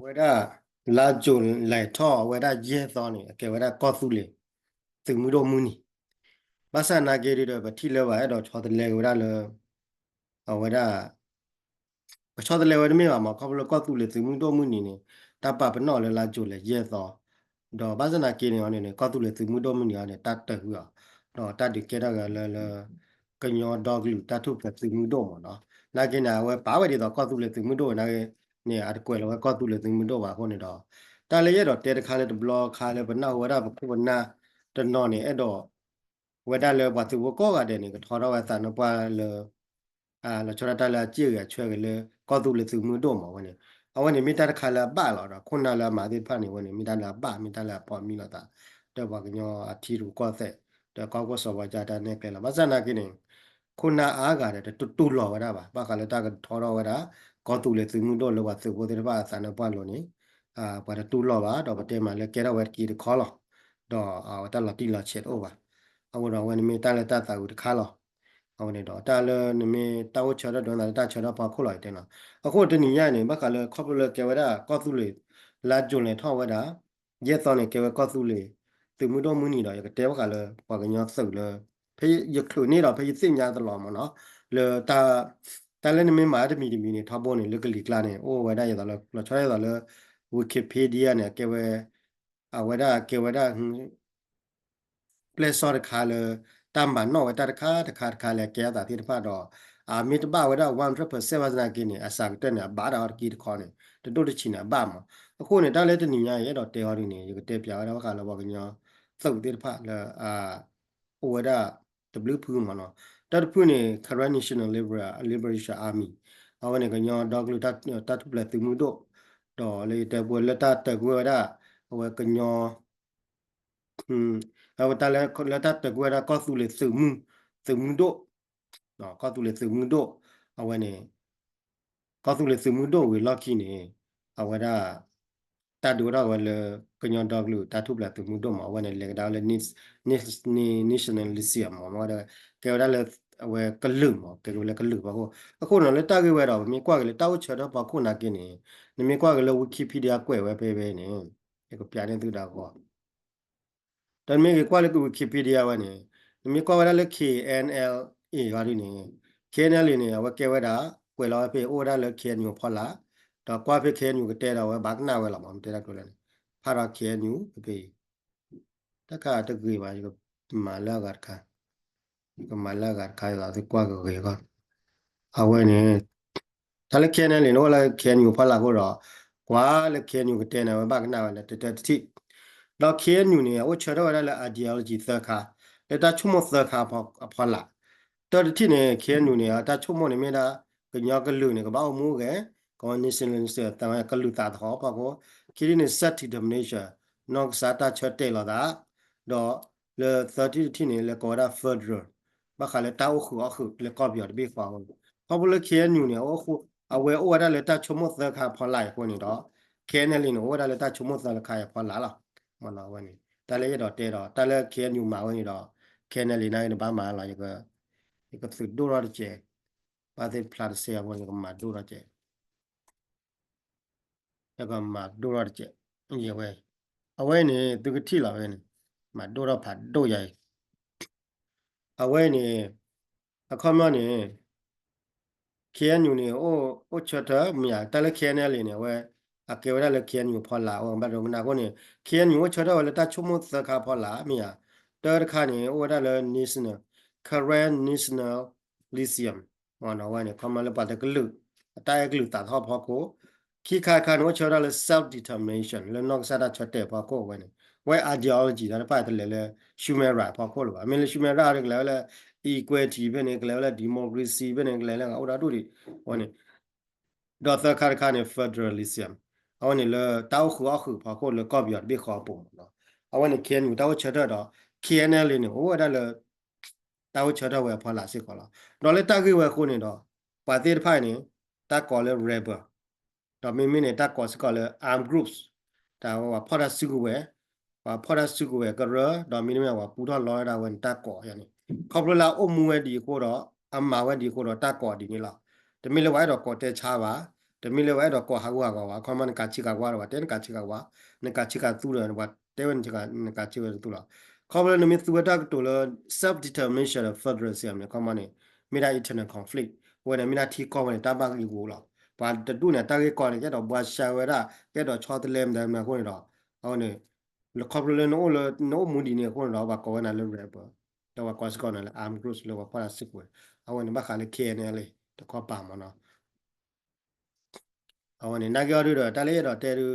ဝေဒလာဂျွန်လိုက်ထောဝေဒရဲသောနေကေဝေဒကောသုလေသူမှုတော့မူနီဘာသာနာကေရတော့ဗတိလဲဝါအဲ့တော့ချောတလဲဝေဒလဲဝေဒချောတလဲဝေဒမေမှာကောဘလကောသုလေသူမှုတော့မူနီနေတပပနောလဲလာဂျွန်လဲရဲသောတော့ဘာသာနာကေနေအောင်နေကောသုလေသူမှုတော့မူနီအောင်တတ်တူရတော့တတ်ဒီကေရကလဲကညောဒေါဂလူတထုပြသူမှုတော့မနော်နာကေနာဝဲဘာဝဲဒီတော့ကောသုလေသူမှုတော့နာကေနေအတကွယ်လောကောသုလေသူမှုတော့ပါခေါနေတော့တာလေရတော့တဲတခါလေဘလော့ခါလေဘနာဝရဘခုနာတနော်နေအဲ့တော့ဝဒလေဘသူကောကတဲ့နေကထောတော့ဝသနပွားလေလချရတလာကြည့်ရချွဲကလေကောသူလေသူမှုတော့မှာဝနေအဝနေမိတာတခါလာပလာတော့ခုနလာမာဒီဖတ်နေဝနေမိတာလာပမိတာလာပေါ်မိလာတာတော့ဘာကညောအထီရူကောတဲ့တော့ကောကောစောဝကြတာနဲ့ကဲလာမဆနာကိနေခုနအားကတဲ့တူလော်ဝရပါဘာကလေတာကထောတော့ဝရကောသူလေသူမှုတော့လောကသူကိုတဲ့ဘာသနပွားလို့နေဘာတူလောပါတော့ဗတဲမှာလဲကဲတော့ဝက်ကီခေါ်လောတော့တလာတီလာချက် over အဝတော်ဝင်မီတလည်းတတ်တာကိုတခါလောအဝနေတော့တလည်းနမီတောက်ချရတော့တာတချရပါခုလိုက်တယ်နော်အခုတနည်းရနေဘကလည်းခေါပလကေဝရကောသူလေလာဂျွန်လေထောဝဒရက်တော်နေကေဝကောသူလေသူမှုတော့မူနီတော့ရတဲ့ဘကလည်းဘာကညောဆုပ်လေဖေးရခလူနေတော့ဖေးစင်ညာတလောမနော်လေတာလည်းနမီမာတမီတမီနေထောပေါ်နေလကလီကလာနေအိုဝဒရတော့လချရတော့လေဝီကီပီဒီယာနဲ့ကေဝအဝဒကေဝဒplace or color ตามบ้านนอกแต่ตะคาแลแก่ตาที่พาดอมีตบ้าไว้ได้100%ว่าจะกินเนี่ยอาศัยแต่เนี่ยบ้าดาวกีดคอเนี่ยตัวดูดิชินะบ้ามาအခုเนี่ยတားလဲတနီညာရဲ့တော့တဲဟော်ဒီနေရတဲ့ပြာတော့ခါလောဘောကညာသုတ်တဲ့ဖာလဲဝဒ W ဖူးမှာနော်တတ်ဖူးနေ current national liberation army အဝနေကညာဒေါဂလူတတ်ပလက်သူမှုတော့တော့လေတဲ့ဘွယ်လက်တတကွေဒါဝကညာta la ta te gua ko tu le su mu do no ko tu le su mu do awe ne ko tu le su mu do we lucky ne awe da ta do da we le kanyon dog lu ta tu bla tu mu do ma awe ne le da le ni national lyceum ma da ke da le awe ka lu ma ke le ka lu ba koအခုတော့လေတာကေဝဲတော့မြေကွာကလေးတောက်ချတော့ပါခုနာကင်းနေမြေကွာကလေး Wikipedia ကွဲဝဲပဲနေဒီကပြတဲ့သူတာကောတမင်ကွာလေကူ Wikipedia ဝနေမြေကွာဝရလေ KNLA ဂါရီနေ KNL နေဝကဲဝတာကွယ်လောဖေအိုဒါလေ KNU ဖော်လာတော့ကွာဖေ KNU ကတဲတော့ဝဘာကနာဝဲလာမတဲတာကိုလည်းဖာရာ KNU ပေတခါတကွေပါဒီမာလာဂါခါဒီမာလာဂါခါလာဒီကွာကိုရေကအဝဲနေဒါလေ KNL နေတော့လေ KNU ဖော်လာကိုတော့ကွာလေ KNU ကတဲနေဝဘာကနာဝဲလေတတိတော့ KNU နေဝချတော့လည်း ideology သခါလက်တချုံမသခါဖော်လာတော်တိနေ KNU နေတာချုံမနေမြတာကညကလူနေကဘာမှုကကော nationalist တမကလူတာတော့ပါကိုခရီးနေ set determination နောက်စားတာချက်တဲလာတာတော့လေ30တိနေလေကောဒါ federal ဘာခါလေတောက်ခုအခုလေကောပြရဘေးဖောင်းဘာဘလ KNU နေအခုအဝဲဩရလက်တချုံမသခါဖော်လိုက်ကိုနေတော့ KNL နေဩရလက်တချုံမသခါဖော်လာလားမလာဝနေတလည်းရတော့တဲတော့တလည်း KNU မှာဝင်တော့ KNL နိုင်ဘာမှလာရကသူဒိုရတဲ့ ဘာတဲ့ plan ဆရာဝင်ကမှာဒိုရတဲ့ရကမှာဒိုရတဲ့ရေဝဲအဝဲနေသူကတိလာပဲနေမှာဒိုရဖတ်ဒိုရိုင်အဝဲနေအခမနေ KNU နေအိုချတာမြာတလည်း KNL နေဝဲအကေဝရလည်း KNU ဖော်လာအောင်ဘာတော့နာကိုနေ KNU ချတော့လည်းတချုံမသခါဖော်လာမြာတော်ခါနေဝရလည်း national current national lithium ဝနာဝနေကမလပတ်ကလူအတိုင်ကလူတာဟောဖော်ကိုခိခါခါနောချတော့လည်း self determination လည်းနောက်စားတာချက်တဲ့ဖော်ကိုဝနေဝဲ ideology ဒါပတ်တယ်လေ human right ဖော်ကိုလို့အမေလေ human right ကလည်း equality ပဲနေကလည်း democracy ပဲနေကလည်းအော်ဒါတို့ဒီဝနေဒေါ်သခါခါနေ federalism အဝနေလေတောက်ခုအခုဖော်ကိုလေကော့ပြတ်ဘေခေါ်ပုံနော်အဝနေ KNU တောက်ချက်တော့ KNL နေဟိုဒါလေတောက်ချက်တော့ဝဲဖော်လာစစ်ခေါ်လာတော့လေတာကေဝဲခုနေတော့ပါတိဖိုင်နေတာကောလေ rebel တော့မိနေတာကောစကောလေ arm groups ဒါဟိုဖော်ရစုကိုဝဲဖော်ရစုကိုဝဲကရတော့မိနေမြဝပူတော့လောရတာဝန်တာကောရနေခေါပလာအုံမူဝဲဒီကိုတော့အမဝဲဒီကိုတော့တာကောဒီနေလားတမီလဝဲတော့ကောတဲချပါတ te mi le wa do ko ha wa ko man ka chi ka wa wa ten ka chi ka wa ne ka chi ka tu le wa te wen chi ka ne ka chi wa tu la ko le ne mi tu da to le self determination of federalism ne ko man ne mi da internal conflict when a mina ti ko ne ta ba ki wo la ba de du ne ta ke ko ne ke do bwa sha wa da ke do cho de lem da ma ko ne do ho ne le ko le no mu di ne ko ne do ba ko na le re ba do wa ko s ko na le am groups le wa pa sik we a wa ne ba ka le ke ne le to ko pa ma no a wa ne na ga ru do ta le do te ru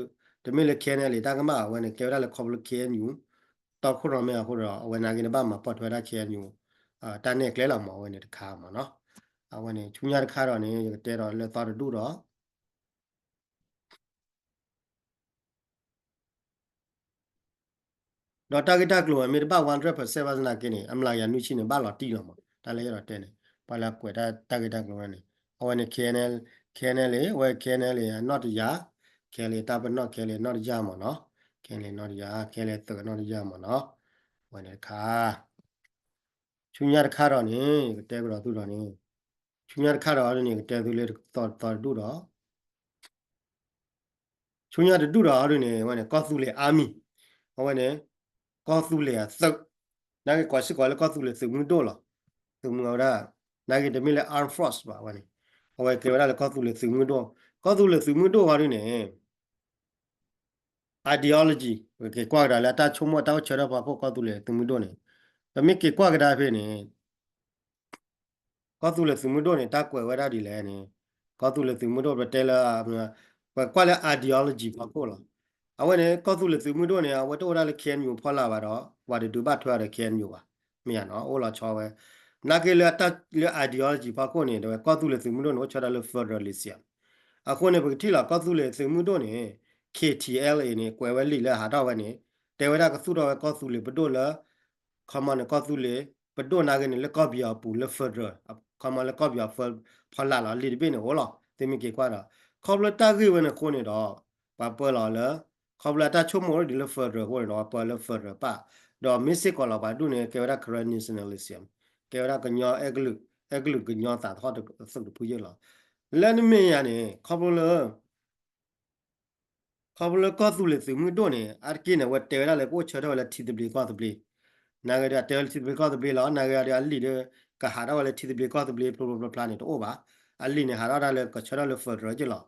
de mi le ke ne le ta ka ma wa ne ke da le ko le ke ni to ko ro me a ko ro wa na ke ne ba ma pa to da ke ni ta ne ke la ma wa ne ta ka ma no a wa ne chu nya ta ka ro ne te ro le ta du doတော့ target ကလို့အမေဘာ100%ပါစနာကင်းနေအမလာရနုချင်းနေဘာလာတီလောမတာလေရတဲ့နေပါလာကွယ်တာ target ကလို့နေအဝနေ KNL လေဝဲ KNL လေ not ရ KNL တာဘ not KNL not ရမနော် KNL not ရ KNL တ not ရမနော်ဝဲနေခါချူညာတခါတော့နေတဲဘတော့သူတော့နေချူညာတခါတော့နေတဲသူလေတော်တူတော့ချူညာတူတော့နေဝဲနေကောသူလေအာမီဝဲနေကောသူလေသုတ်နာကေကွာရှိကွာလေကောသူလေသုတ်မှုတော့လားသူမှုတော့နာကေတမီလေ arm force ပါဝဲနေဝဲကေဝရလေကောသူလေသုတ်မှုတော့ကောသူလေသုတ်မှုတော့ဝါရနေ ideology ကေကွာဒါလာတာချုံမတောက်ချရပါဖို့ကောသူလေသုတ်မှုတော့နေတမီကေကွာကဒါဖေနေကောသူလေသုတ်မှုတော့နေတာကွယ်ဝရဒီလေနေကောသူလေသုတ်မှုတော့တဲလာကွာလေ ideology ပါဖို့လားအဝဲနေကောသူလေသုတ်မှုတော့နေဝတ်တော့ရလေခဲမျိုးဖော်လာပါတော့ဝါဒီဒူဘတ်ထွားရခဲမျိုးပါမြန်နော်အိုလာချောပဲနာကေလေတာလေ ideology ပါကိုနေတော့ကောသူလေသုတ်မှုတော့နော်ချရလေ federalism အခုနေပတိလာကောသူလေသုတ်မှုတော့နေ KTLA နေကွယ်ဝဲလီလေဟာတော့ဝဲနေတေဝရကသုတော့ကောသူလေဘဒိုလာခမန်ကောသူလေဘဒိုနာကနေလေကောဘီယာပူလေ federal ခမန်လေကောဘီယာဖလာလာလီဘေနေဟောလာတေမီကေကွာတော့ခေါပလတာကေဝဲနေခုနေတော့ပါပလာလေခေါပလတာချုံမောဒီလေ federal ဟောတော့ပါလေ federal ပါတော့မစ်စစ်ကောလာပါဒုနေကေဝရ current nationalism ကေဝရကညောအဂလုကညောတာတော့သုတ်ပူရလာလန်မင်းရနေခေါပလကောသူလေသူမှုတော့နေအကိနေဝတ်တဲရလေကိုချတော့လေတီတဘလီကောတဘလီနာဂရတဲလတီတဘလီကောတဘလီလာနာဂရအလီလေကဟာတော့လေတီတဘလီကောတဘလီပရိုပလာနေတော့ပါအလီနေဟာတော့လေကချတော့လေဖဒရကြလား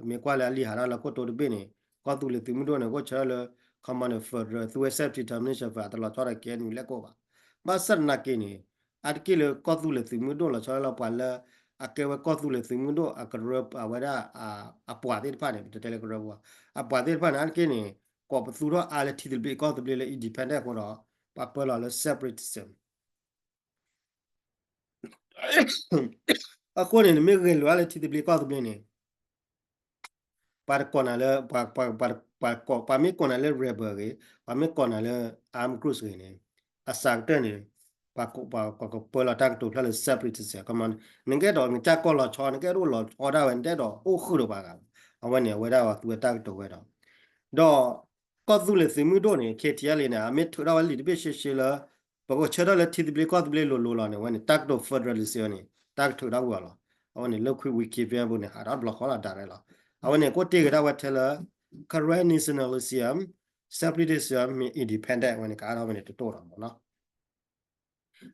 မေကွာလေအလီဟာတော့လေကိုတိုတပိနေကောသူလေသူမှုတော့နေကိုချတော့လေကမန်ဖဒရသူ self determination ဖာတလာတော့ရကဲနူလေကိုပါမဆတ်နာကိနေအကိလေကောသူလေသူမှုတော့လေချတော့လေပါလေအကေဝကောသူလေသူမှုတော့အကရအဝရအပွားတဲ့ဖာနေတဲလေကရဘအပွားတဲ့ဖာနာကိနေကောပသူတော့အားလေတီတဘလီကောတဘလီလေ independent ကိုတော့ပါပလာလေ separatism အခုနေမေကလောလေတီတဘလီကောတဘလီနေ par konale pa mi konale rebel pa mi konale arm cruise ne asang tene pa ko pola tak to la separatist come on nge do nge ko lo cho nge ro lo order wen de do o khu do ba ga awen ne we da wa tu tak to we do do ko tu le simu do ne KTL le na mi thu da wa li de be shi shi la ba ko che do le ti de ko tu le lo la ne wen tak do federalism ne tak thu da wa la awen ne lo khu wiki pe bu ne ha da block la da re la awen ne ko te ga da wa the la current nationalism separatism independent ဝင်ကားတော့ဝင်တူတော့တော့နော်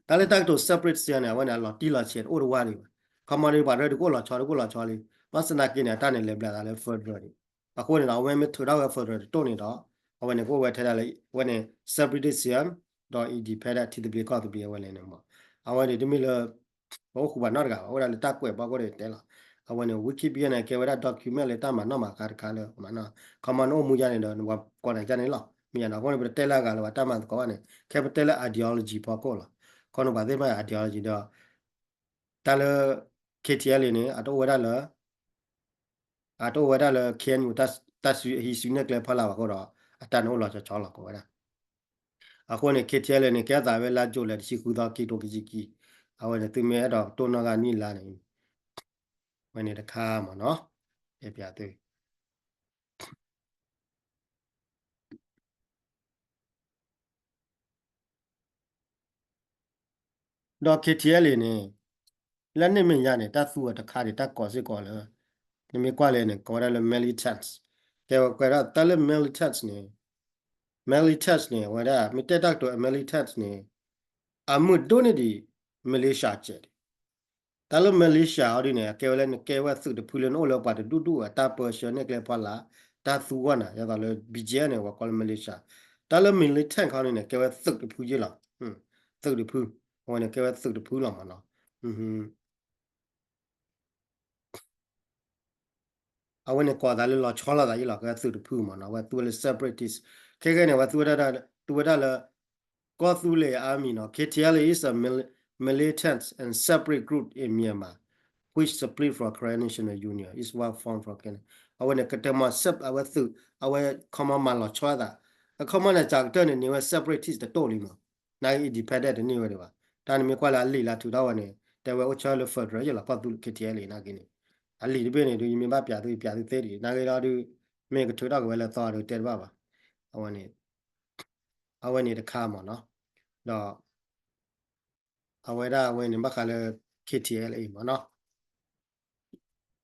ဒါလည်းတိုက်တော့ separate စီနေဝင်လာတီလာချေအိုရဝါရီခမရီပါရကိုလာချော်ကိုလာချော်လီမစနာကိနေတane level ဒါလည်း federal အခုနေတော့ဝင်မထူတော့ federal တော့နေတော့ဝင်ကိုဝယ်ထဲတယ်ဝင် separatism တော့ independent တီတပီကောတပီဝင်နေမှာအဝင်ဒီမီလဘောခုပါနော်ကဟိုလည်းတက်ကွယ်ပေါ့ကိုတဲလာအဝင် Wikipedia နဲ့ Kevra document လေတမှာနော်မှာကားလေမနော်ခမနိုမူကြနေတော့ကောနေကြနေလားမြန်တော့ကိုနေတဲလာကလည်းတမန်ကောနေ capital ideology ပေါ့ကောလားခေါနဘာသေးမ ideology တော့တလ KTL နေအတော့ဝရလာKNU တတ်ဟီစီနေကလည်းဖလာပါတော့အတန်ဟုတ်လာချောလာကောရအခုနေ KTL နေကဲတာပဲလာကြိုလက်ရှိကူတော့ကီတိုကီကီအဝနေသူမဲတော့တိုနာကနီလာနေဝင်နေတခါမှာနော်ပြသေးတော့ KTL နေလက်နေမရနေတတ်သူတခါတတ်ကောစစ်ကောလဲ nimi kwale ne kwara le militants ke kwara tale militants ne wada mi tetak to militants ne amu doni di Malaysia che talo Malaysia ori ne ke wa su de pulen o lo pa de du ta person ne ke pala ta su wa na ya da le BJ ne wa kwal Malaysia talo militant ka ne ke wa su de pu je la su de pu wa ne ke wa su de pu la ma na awene ko da le lo chola da ila ka su de pu ma na wa tu le separatist ke ne wa tu da la ko tu le army no KTL is a militant and separate group in Myanmar which split from Korean National Union is what formed from Kenya awene ka te ma sep awa su awa koma ma lo chola da a koma na ja de ne wa separatist de to li ma na independent ni wa de ba ta ni me kwa la li la tu da wa ne te wa o chola le federal ya la pa tu KTL na ke niအလီဒီပင်းနေတို့ယမင်းမပြသူသေးတယ်နာဂေရာတို့မေကထူတော့ဝဲလဲတော့တို့တဲပါပါအဝနေတခါမနော်တော့အဝဲနေမခါလဲ KTL အိမ်မနော်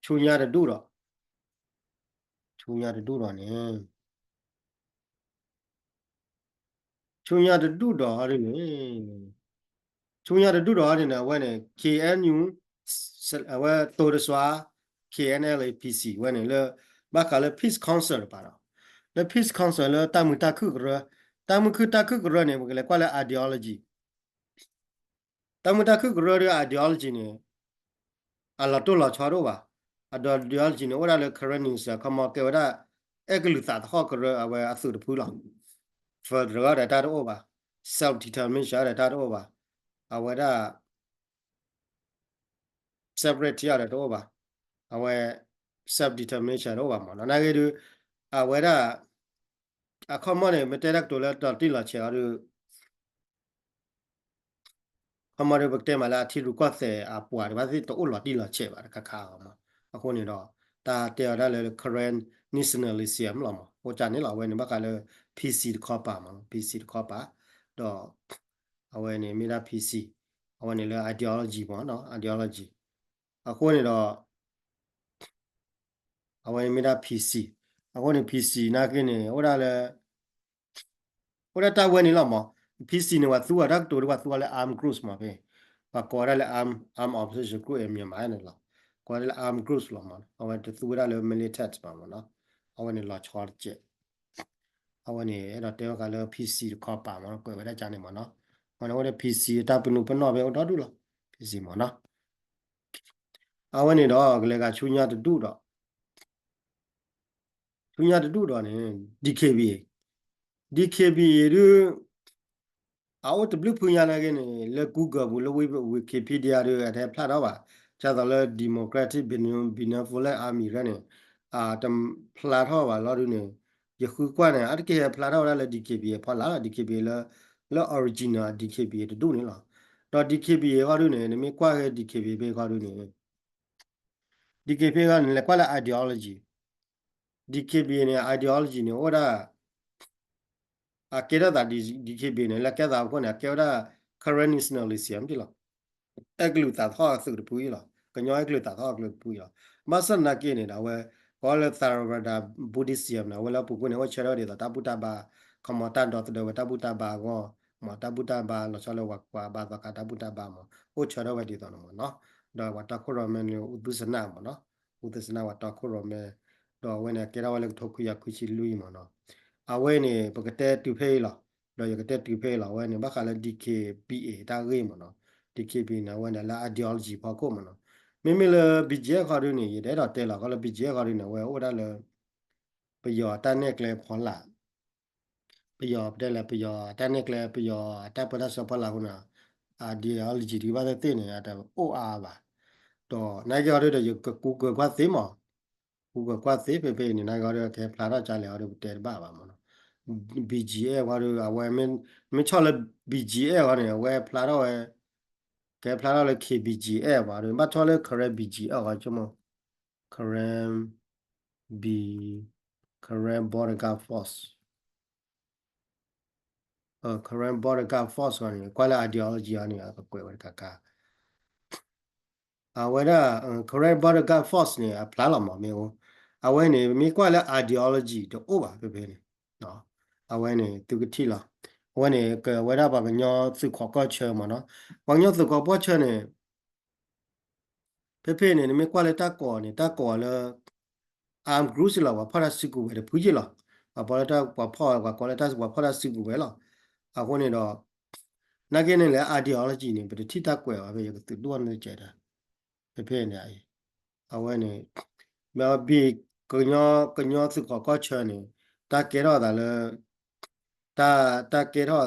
ချူညာတူတော့နေချူညာတူတော့ဟာနေချူညာတူတော့ဟာနေဝဲနေ KNU အဝဲတိုရစွာ KNLAPC ဝဲနေလဲမခါလဲ Peace Council ပါတော့လဲ Peace Council လဲတာမူတာခုကရတာမူခုတာခုကရနေဘကလဲကွာလဲ ideology တာမူတာခုကရ ideology နေအလာတိုလာချာတော့ပါ ideology နေဝရလဲ current news ကမကေဝရအကလူသာတော့ကရအဝဲအဆုတဖူးလော for ရတာတော့ပါ self determination ရတာတော့ပါအဝဲတာ separate ရတာတော့ပါအဝဲ self determination တော့ပါမနော်နာကေတူအဝဲတာအခမနေမတဲရက်တိုလာတိလာချာရhamaरे वक्त में ला थी रुका से आप पुआर बासी तो उल्ला टी ला छे बार का ma ako ni do ta te da le current nationalism la ma o cha ni la we ni ba ka le PC ခါပါမှာ PC ခါပါတော့အဝဲနေမိတာ PC အဝဲနေလဲ ideology ပေါ့နော် ideology ako ni doအဝဲမိတာ PC ako ni PC နာကင်းနေဟိုဒါလဲဟိုဒါတာဝဲနေလောက်မှာ PC နေဝသူကရက်တိုကသူကလဲ arm cruise မှာပဲပါကောရလဲ arm opposition group အမြင်မှာနေလားကောရလဲ arm cruise လောက်မှာအဝဲသူကလဲ military ပါမနော်အဝဲနေလာချော်ချက်အဝဲနေအဲ့တော့တဲကလဲ PC ခေါ်ပါမနော်ကိုယ်ပဲကြနေမနော်မနော်ဝဲ PC တာပနုပနောပဲတော့တူလား PC မနော်အဝဲနေတော့ကလေးကချူညာတူတော့ချူညာတူတော့နေ DKB ရအော်တဘလဖူညာလာကနေလေ Google ဘူးလေ Wikipedia ရတဲ့ဖလာတော့ပါကျတော့လေ Democratic Benevolent Army ရနေတမ်ဖလာတော့ပါလော်ရနေယခုကွာနေအတကယ်ဖလာတော့လေ DKB ဖလာ DKB လေ original DKB တူနေလားတော့ DKB ကရနေနမကွာရဲ့ DKB ပဲကရနေ DKB ကလည်းကွာလာ ideology DKB နဲ့ ideology နဲ့ဟောတာကေရတာ DKB နဲ့လက်ကဲတာကိုနဲ့ကေရတာ current nationalism ဒီလားအကလူတာသောစုတပူးလားကညောအကလူတာသောအကလူပူးလားမဆန်နာကေနေတာဝဲကောလသာရဝဒါဘူဒိဆီယမ်နာဝဲလာပူကုနေဝချရတဲ့တာပူတာဘာကမတန်တော့တဲ့တာပူတာဘာကောမတာပူတာဘာလောချလဝကွာဘာကတာပူတာဘာမဟိုချရဝဒီတော့နော်တော့ဝတာခိုရမန်ဥဒုစနာမနော်ဥဒုစနာဝတာခိုရမဲတော့ဝဲနေကေရဝလဲထုတ်ခုရခုချီလူီမနော်အဝဲနေပကတဲ့တူဖေးလားတော့ရကတဲ့တူဖေးလားဝဲနေဘခါလဲ DKPA တာရေးမနော် DKP နာဝနလာ ideology ပါကိုမနော်မိမိလဘီဂျက်ခါရနေရတဲ့တော့တဲလာကလဘီဂျက်ခါရနေဝဲဟိုဒါလပယောတန်နဲ့ကလေဖွန်လာပယောတဲ့လေပယောတန်နဲ့ကလေပယောတပ်ပဒစပလာခုနာ ideology ဒီပါတဲ့နေရတဲ့ OR ပါတော့နိုင်ကြရတဲ့ကူကကွာသေးမကူကကွာသေးပေနေနိုင်ကြရတဲ့ဖလာတော့ကြလေရတဲ့တဲပါပါမနော် BGA ဘာလို့အဝဲမချော်လေ BGA ဘာနေဝဲဖလာတော့ကဲဖလာတော့လေ KBGA ဘာလို့မချော်လေ current BGA ဘာချမ current B current border guard force current border guard force ဘာနေကွာလာ ideology အနေအကွယ်ဝဲက correct border guard force เนี่ยพลาละมาไม่โอเอาไว้เนี่ยมีกว่าแล้ว ideology ตัวโอ้บะเพ่ๆเนี่ยเนาะเอาไว้เนี่ยตุกที่ละเอาไว้เนี่ยก็เวลาบางอย่างสุขก็เชื่อมาเนาะบางอย่างสุขก็เชื่อเนี่ยเพ่ๆเนี่ยมีกว่าแล้วตาก่อนแล้วarm cruise ละว่าพอได้สิกูเวลพูดจีละว่าพอได้ว่าพ่อว่าก็เลยตาว่าพอได้สิกูเวละเอาคนเนี่ยดอกนักเรียนเนี่ย ideology เนี่ยเป็นที่ตากว่าไปยังตัวด้วนเลยเจอเพ่ๆเนี่ย เอาไว้เนี่ยแบบบีก็ยอสุขก็เชิญเนี่ยตาเกล้าแต่ละตาเกล้า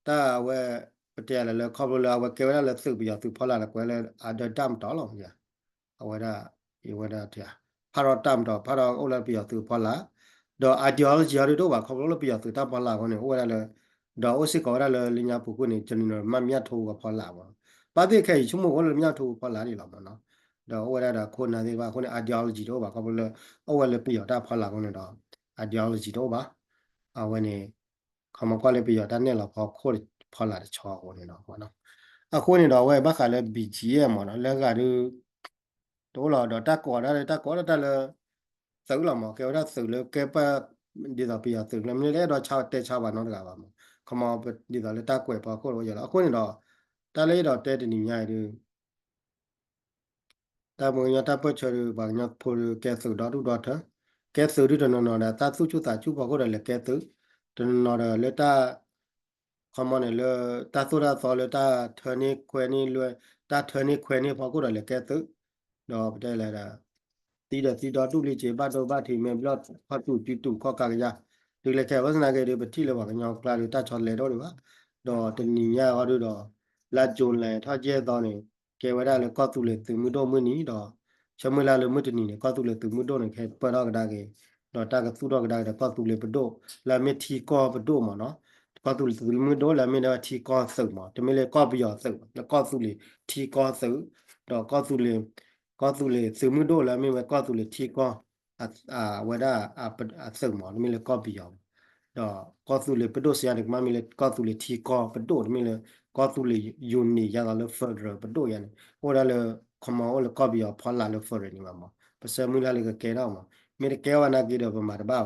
ตาเว้ปเตียละเลยขอบเลยเอาไว้เกล้าละสืบอยากสืบพอละละก็เลยอาจจะดำต่อหรอกเนี่ยเอาไว้ได้เอาไว้ได้เดียพาราดำต่อพาราโอละปีอยากสืบพอละดอก ideology อะไรด้วยว่าขอบเลยปีอยากสืบตามพอละคนเนี่ยโอ้ได้เลยดอกโอสิก็ได้เลยลิญญาผู้คนเนี่ยจนเนี่ยมันมีถูกกับพอละวะป้าที่แค่ชั่วโมงก็เลยมีถูกพอละนี่หรอกเนาะ đó ở đây làคนnày baคน ideology đó bà có bao ở đây bây giờ đã phải là con này đó ideology đó bà ở đây này không có lấy bây giờ đã nên là họ khôi phải là cho con này đó mà nó à con này đó vậy bác là bị gì mà nó lấy cái đó là đó ta có đó là xử là mà cái đó xử là cái ba đi到bây giờ xử làm như thế đó chào tê chào bà nó là bà mà không mà đi到ta quậy bà khôi bây giờ là con này đó ta lấy đó tê thì nhìn nhai đi ta mong nhà ta bớt chơi bằng nhà phô kẻ sử đó đúng đó thôi kẻ sử đi rồi nó là ta su chú ta chú bảo có là kẻ sử rồi nó là ta không mà này là ta su ra so là ta thờ ni quen ni luôn ta thờ ni quen ni bảo có là kẻ sử đó đây là tí đó tu lý chế ba thì mình lo phát tu có cả cái từ lấy cái vấn đề cái bật thi là bằng nhau là ta chọn lấy đó được đó từ nhà ở đó là chọn lấy thay chế đó này cái vấn đề là có tu lệ từ mức độ mới ní đó cho mới là mức độ ní có tu lệ từ mức độ này cái bữa đó cái đó ta cái tu đó cái có tu lệ mức độ là mới thi có mức độ mà nó có tu lệ từ mức độ là mới là thi có sự mà thì mới là có bây giờ sự là có tu lệ thi có sự đó có tu lệ sự mức độ là mới có tu lệ thi cóว่าได้สึกหมอไม่เลยก็เบียวดอกก็สุเลยประโดเสียเด็กมาไม่เลยก็สุเลยทีก็ประโดไม่เลยก็สุเลยยูนี่ยังเลยเฟอร์เรอประโดยันโอ้ได้เลยขมาโอ้เลยก็เบียวพอละเลยเฟอร์เรนี่มาภาษามือละเลยก็แก่แล้วมาไม่ได้แก่ว่านักกีฬาเป็นมาบ้า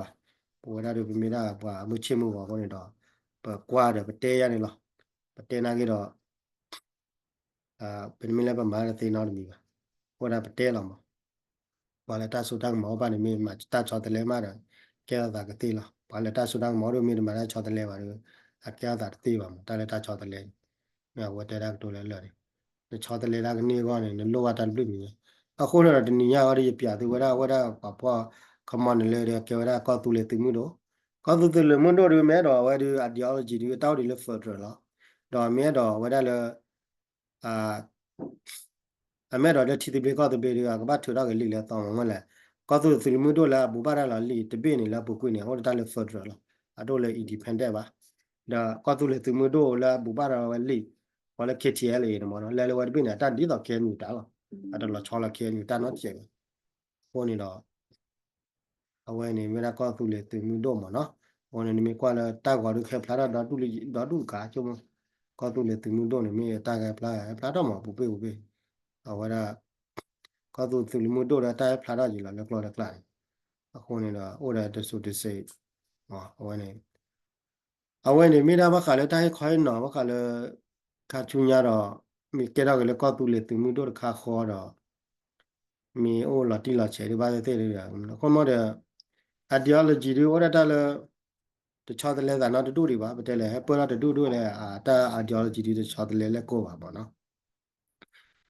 โอ้ได้ดูเป็นไม่ได้ว่ามือเชื่อมือว่าคนนี้ดอกเปิดกว่าเดี๋ยวไปเตะยันนี่หรอไปเตะนักกีฬาเป็นไม่แล้วประมาณตีนอนมีป่ะโอ้ได้ไปเตะหรอมา Wala ta sudang mo ba ni mi ma ta cho tele ma da kya da ka ti la wala ta sudang mo ro mi ma da cho tele ba ro a kya da ti ba ma ta le ta cho tele me wa te da to le le ni cho tele da ni go ni lo wa ta lu mi a ko na ni ya wa ri pya ti wa da pa pa come on le de kya da ko tu le ti mu do ko tu le mu do ri me do wa ri ideology ri ta ri le fa tro la do me do wa da le a အမဲတော်တဲ့တီတီဘေကောတဘေရီကဘာထူတော့ကလေးလေတောင်းမလဲကောသူစီမှုတို့လာဘူပါရလာလီတပိနေလာပုကွနေဟောတလည်းဖတ်ရလာအတော့လေ independent ပါဒါကောသူလေသူမှုတို့လာဘူပါရဝလီဝလ KTL လေနော်လဲလေဝဒပိနေတာဒီတော့ကဲမြူတာလားအတော့လချောလကဲမြူတာနော်ကျေဟိုနေတော့အဝဲနေမရကောသူလေသူမှုတို့မနော်ဟိုနေနေကွာလာတာကွာတို့ခဲဖလာတော့တူလီတော့တူကာချုံကောသူလေသူမှုတို့နေမေတာကဖလာတော့မပူပေအဝဲတာကောသူသူမှုတို့တာဖလာတော့ကြီးလာလောကလောကလာအခုနေတော့ဟိုတဲ့တဆူတစိဟောအဝဲနေမိသားမခါလဲတိုင်းခွိုင်းနော်မခါလဲခါချူညာတော့မိကဲတော့လေကောသူလေသူမှုတို့ခါခေါ်တော့มีโอ้ลอติลอเฉยบ้าเต้เลยอ่ะคนมอเด ideology တွေ order တလည်းတခြားတလည်းကနော်တူတွေပါဘယ်လဲပေါ်တော့တူလဲတာ ideology တွေတခြားတလည်းကိုပါပေါ့နော်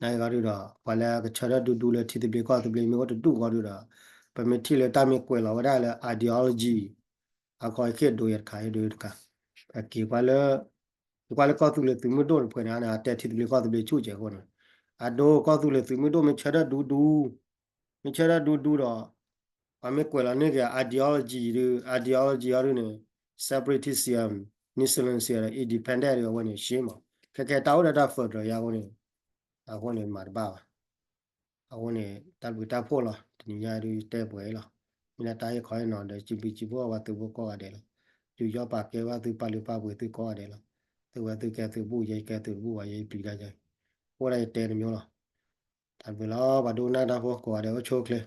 နိုင်ကြရတော့ဘာလဲကချရတူလဲတီတီပြေကောတူပြေမျိုးတူကောတူတော့ပမတီလဲတာမကွယ်လာဝဒါလဲ ideology အခေါ်ခေဒိုရခိုင်ဒိုရကအကေပါလဲကောတူလဲသူမတို့ဖွင့်နေတာတက်တီတီပြေကောတူပြေချူကျဲခေါ်နေအဒိုကောတူလဲသူမတို့မချရမချရတော့အမေကွယ်လာနေက ideology ရနေ separatism နိစလန်စီရ independent ရဝင်ရှင်းမှာကဲတောက်တာ further ရဝင်အခုနေမှာပါအခုနေတပ်ပြီးတပ်ဖို့လားဒီညာရီတဲပွဲလားမိနတိုင်းခေါ်နော်တဲ့ကြည့်ပြီးကြည့်ဖို့ကသူဘောကောရတယ်လားသူရောပါကဲဝသူပါလူပါပွဲသူကောရတယ်လားသူကသူကဲသူဘူးရိတ်ကဲသူဘူးဝရိတ်ပြီးလိုက်ကြဟိုလိုက်တဲမျိုးလား Tanpilo, paduna da po ko ade o chokle.